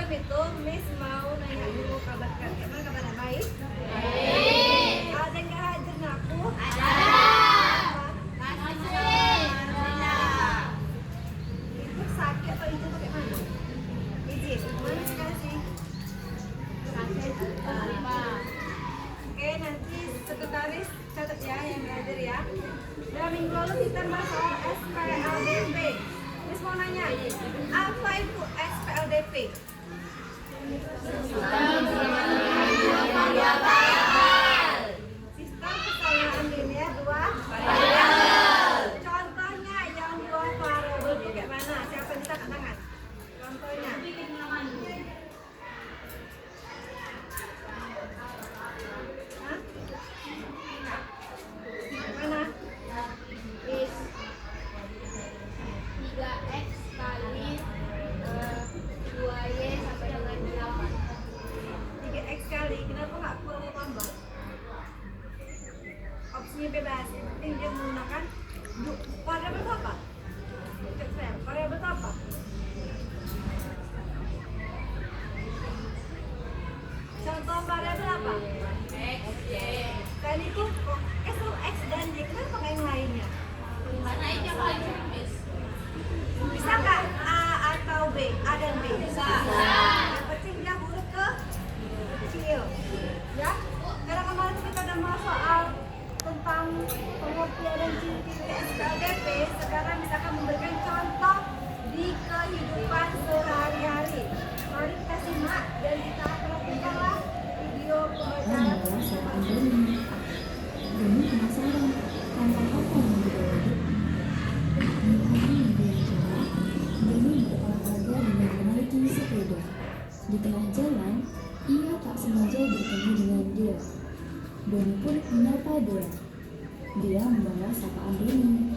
sebelum itu Miss mau nanya dulu kabar kalian. Gimana kabarnya, baik? Baik. Ada yang gak hadir ngaku? Ada. Itu sakit atau izin pakai mana? Izin. Mana sekarang sih? Oke, nanti sekretaris catat ya yang hadir ya. Dalam minggu lalu kita bahas soal SPLDP. Miss mau nanya, apa itu SPLDP? Sistem persamaan linear dua variabel. Contohnya yang dua variabel itu kayak mana? Siapa yang bisa angkat tangan? Contohnya. Hah? Mana? Is 3x kali 2y sampai dengan 8. 3x kali, kenapa nggak kurang tambah? Opsinya bebas, yang penting dia menggunakan variabel itu apa? Cek saya, variabel itu apa? Contoh variabel apa? X, y. Dan itu X dan Y, kenapa nggak yang lainnya? Karena ini yang paling sering, Miss. Bisa nggak A atau B? A dan B? Bisa. Yang penting dia huruf kecil. Ya? Karena kemarin kita udah bahas soal tentang pengertian dan ciri-ciri SPLDP. Sekarang misalkan memberikan contoh di kehidupan sehari-hari. Mari kita simak dan kita perhatikanlah video pembacaan. Doni penasaran tentang apa yang dibawa dia. Di hari minggu yang cerah, Doni berolahraga dengan menaiki sepeda. Di tengah jalan, ia tak sengaja bertemu dengan dia. Doni pun menyapa dia. Dia membalas sapaan Doni.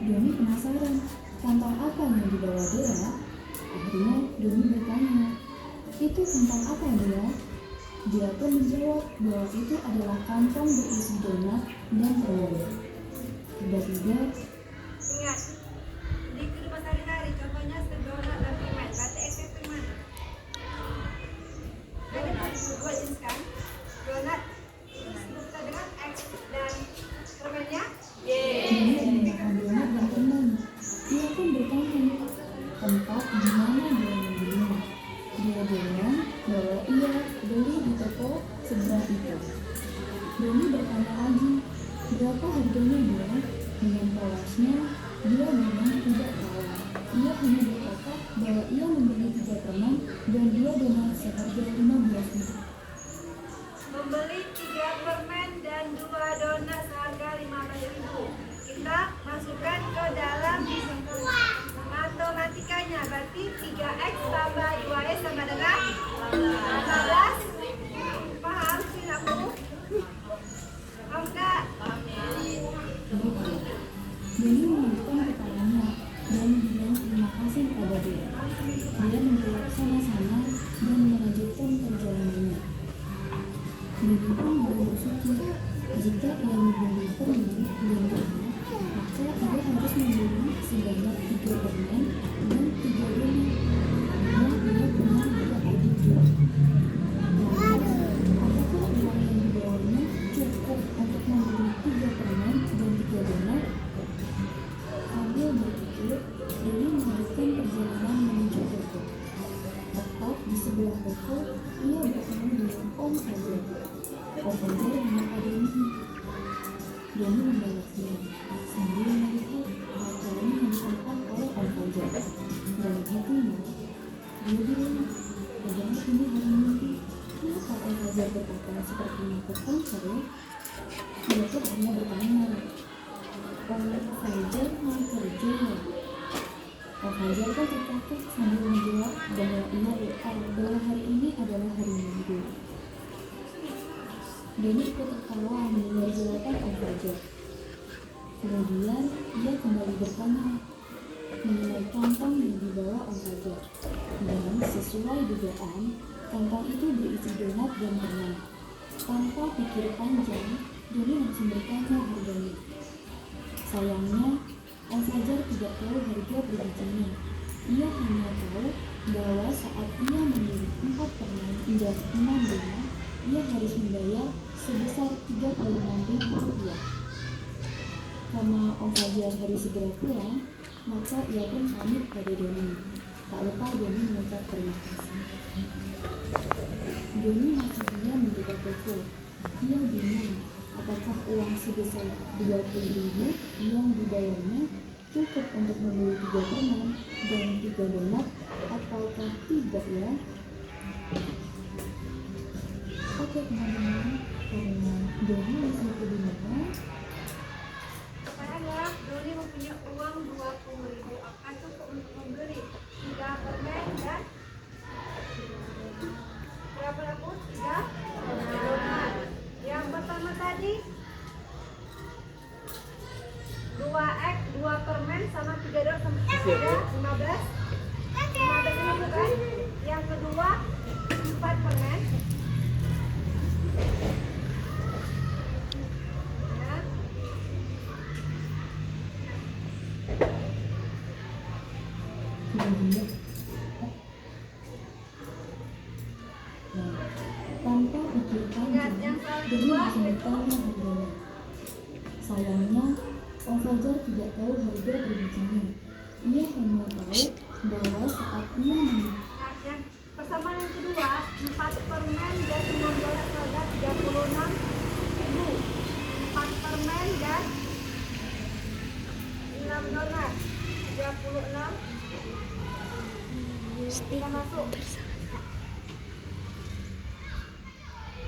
Doni penasaran tentang apa yang dibawa dia. Akhirnya Doni bertanya, itu tentang apa dia? Dia pun menjawab bahwa itu adalah kantong berisi donat dan permen. Tiba-tiba, Ingat, di kehidupan sehari-hari contohnya donat dan permen. Berarti X itu mana? Ada dua jenis kan? Donat disebut kita dengan X dan permennya Y. Doni menemukan donat dan permen. Dia pun bertanya tempat di mana dia membelinya. Dia bilang bahwa ia beli di toko sebelah itu. Doni bertanya lagi, berapa harganya dia? Dengan polosnya, dia memang tidak tahu. Ia hanya berkata bahwa ia membeli 3 permen dan 2 donat seharga 15.000. Membeli 3 permen dan 2 donat seharga 15.000. Kita masukkan ke dalam matematikanya. Berarti 3x tambah 2y sama dengan 15. Paham sih aku? Paham nggak? Doni melanjutkan kepalanya dan bilang terima kasih kepada dia. Dia menjawab sama-sama dan melanjutkan perjalanannya. Doni pun mulai berpikir, jika ia membeli permen dan donat, maka ia harus membeli sebanyak 3 permen dan 3 donat. Karena dia punya 2 adik juga. Lalu, apakah uang yang dibawanya cukup untuk membeli 3 permen dan 3 donat? Sambil berpikir, Doni melanjutkan perjalanan menuju toko. Tepat di sebelah toko, ia bertemu dengan Om Fajar. Om Fajar menyapa Doni. Doni membalasnya sambil melihat pakaian yang dikenakan oleh Om Fajar. Dalam hatinya, dia bilang, padahal ini hari Minggu, kenapa Om Fajar berpakaian seperti itu saya? Dia pun hanya bertanya, Om Fajar mau kerja. Om Fajar kan terkaget sambil menjawab bahwa ia lupa bahwa hari ini adalah hari Minggu. Doni ikut tertawa mendengar jawaban Om Fajar. Kemudian ia kembali bertanya mengenai kantong yang dibawa Om Fajar. Dan sesuai dugaan, kantong itu berisi donat dan permen. Tanpa pikir panjang, Doni langsung bertanya harganya. Sayangnya, Om Fajar tidak tahu harga berbijinya. Ia hanya tahu bahwa saat ia membeli 4 permen dan 6 donat, ia harus membayar sebesar Rp35.000. Karena Om Fajar harus segera pulang, maka ia pun pamit pada Doni. Tak lupa Doni mengucap terima kasih. Doni masih diam menjaga toko. Ia bingung apakah uang sebesar 20.000 yang dibayarnya cukup untuk membeli 3 permen dan 3 donat ataukah tidak ya? Oke teman-teman, karena Doni masih kebingungan, Saya Doni mempunyai uang 20.000. Apakah cukup untuk membeli 3 permen dan berapa dapur? 3 donat. Yang pertama tadi 2x 2 permen sama 3 donat sama 15 ribu kan? Yang kedua 4 permen. Ya. sudah. Nah, tanpa pikir Ingat, panjang, yang selalu Doni dua langsung itu bertanya harganya. Sayangnya, Om Fajar tidak tahu harga perbincangan. Ia hanya tahu bahwa saat ia membeli Nah, yang persamaan yang kedua 4 permen dan 6 donat harga 36 ribu. 4 permen dan 6 donat 36. Kita masuk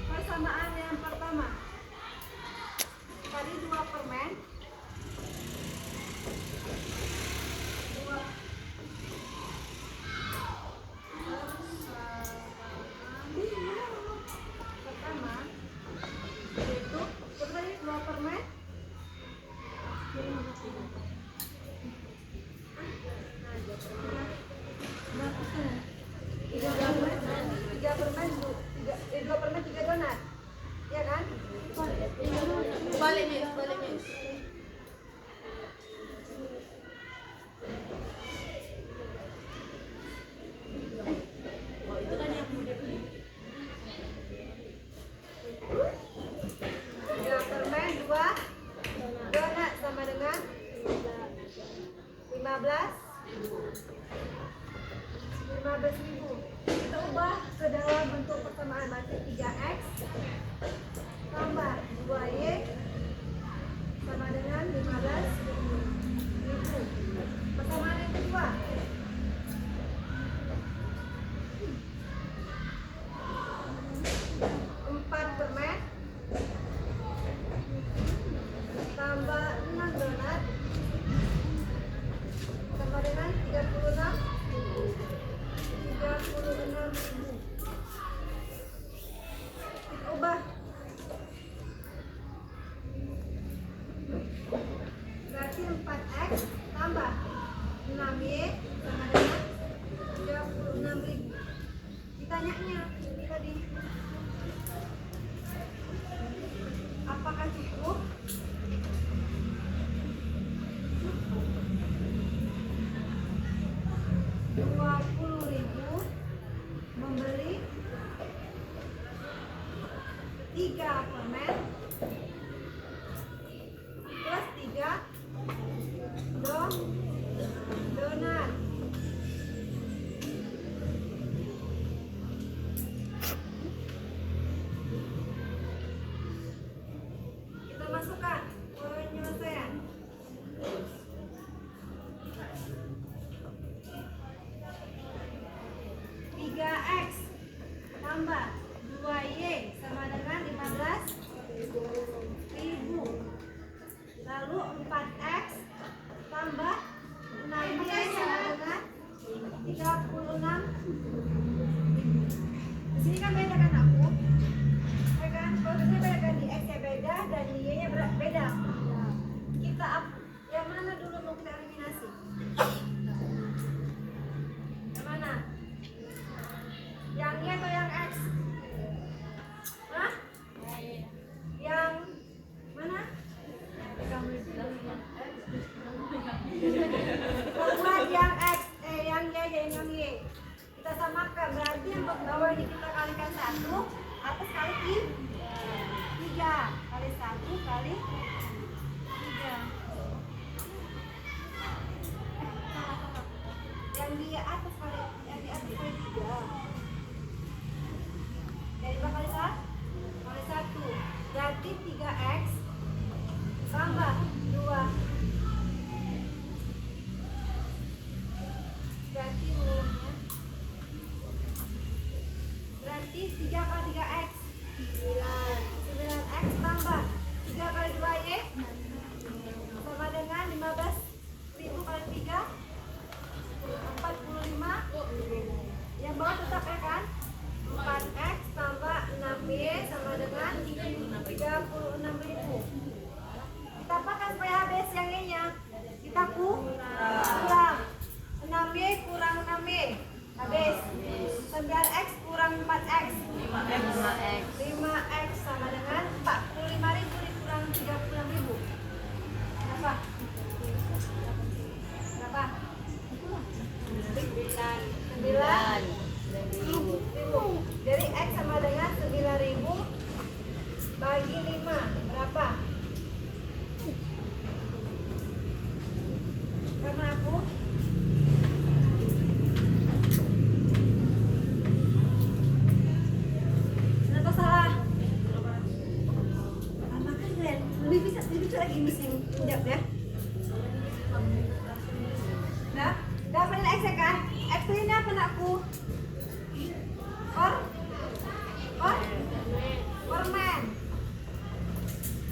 persamaan yang pertama tadi 2 permen 2 pertama yaitu tadi 2 permen 3 permen 2 permen 3 donat ya kan? Balik Miss, balik Miss. Oh, itu kan yang muda. 3 permen 2 donat sama dengan 15.000. Kita ubah ke dalam bentuk persamaan, berarti 3x tambah 2y kali 3. Yang di atas kali 3. Dari berapa kali 1? Berarti 3x tambah 2. Berarti mulutnya. Berarti 3 kali 3x 9x tambah 3 kali 2y sama dengan 15.000 kali 3 45. Yang bawah tetap ya kan? 4x tambah 6y sama dengan 36.000. Kita apakan supaya habis yang y-nya? Kita kurang 6y kurang 6y habis. 9x kurang 4x 5x sama dengan 45.000 dikurang 36.000. Berapa? 9.000. Jadi x sama dengan 9.000 bagi 5 berapa? Karena aku kenapa salah? Makan kalian lebih bisa lagi mesin jawab ya. Nah, dapat x ya kan? X ini apa anakku? Permen.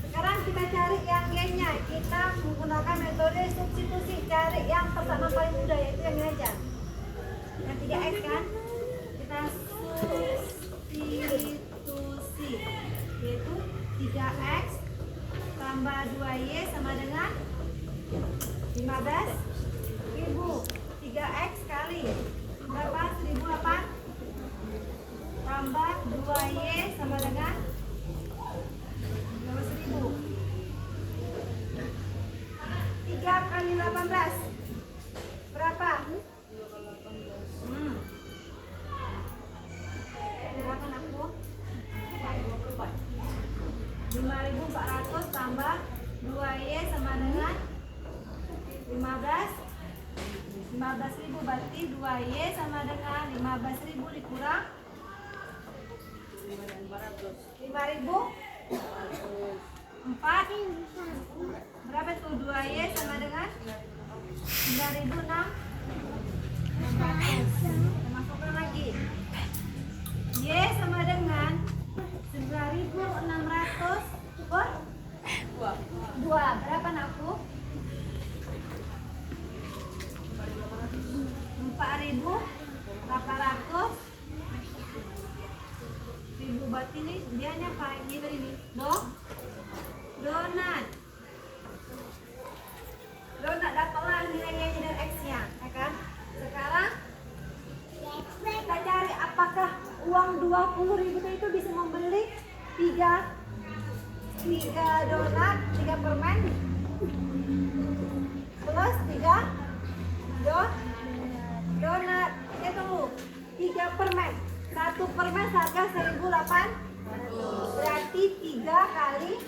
Sekarang kita cari yang y-nya. Kita menggunakan metode substitusi. Cari yang pertama paling mudah yaitu yang ini aja. Yang 3x kan? Kita substitusi yaitu 3x tambah 2y sama dengan 15.000. 3x kali berapa? 1.008 tambah 2y sama dengan 1.000. 3 kali 18 berapa? Berapa aku? 5.400 tambah 2y sama dengan 15.000 berarti 2y sama dengan 15.000 dikurang 5.000 4 berapa tuh? 2y sama dengan 9.600. Masukkan lagi y sama dengan 9.600 per 2 berapa nakku? 4.800. 1.000 berarti ini dia apa? Ini donat dapatlah nilainya dan x-nya ya kan? Sekarang kita cari apakah uang 20.000 itu bisa membeli 3 donat, 3 permen plus 3 donat. Itu 3 permen. 1 permen harga 1.800. Berarti 3 kali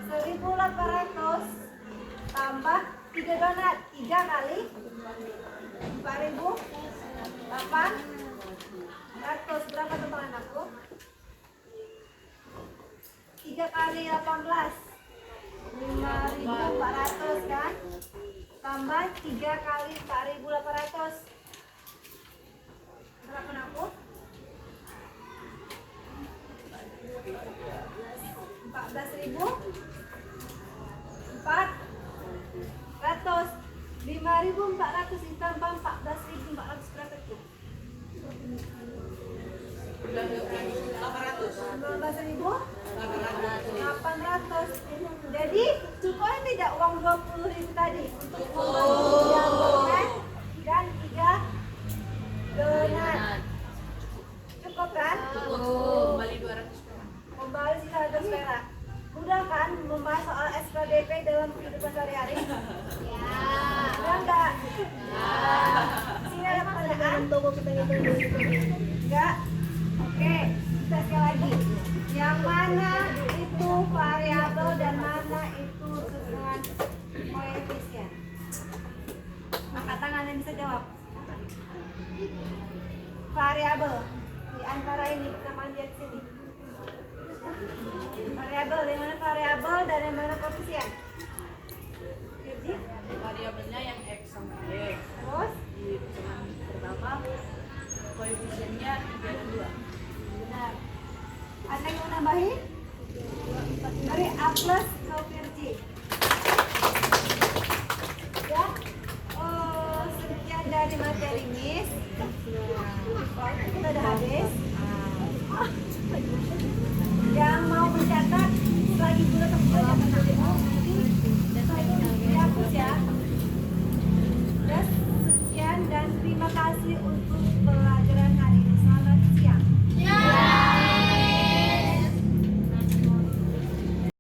1.800 tambah 3 donat. 3 kali 4.800. Berapa tuh anakku? 3 kali 18 5.400 kan? Tambah 3 kali 4.800. Berapa anakku? 14.400. 5.400 ditambah 14.400 berapa itu? 15.800. Jadi cukup tidak uang 20.000 tadi untuk membeli yang permen dan 3 donat? Cukup kan? Kembali 200 perak. Kembali sisa 100 perak. Mudah kan membahas soal SKDP dalam kehidupan sehari-hari? Ya. Mudah enggak? Ya. Sini ada pertanyaan? Enggak? Oke, kita sekali lagi. Yang mana itu variabel dan mana koefisien? Virgi? Variabelnya yang X sama Y. Terus? Di hitungan pertama, koefisiennya 3 dan 2. Benar. Ada yang mau nambahin? Dari A plus ke Virgi. Ya. Oh, sekian dari materi Miss. Waktu kita udah habis. Yang mau mencatat lagi dulu teman-teman nanti dihapus ya. Dan sekian dan terima kasih untuk pelajaran hari ini. Selamat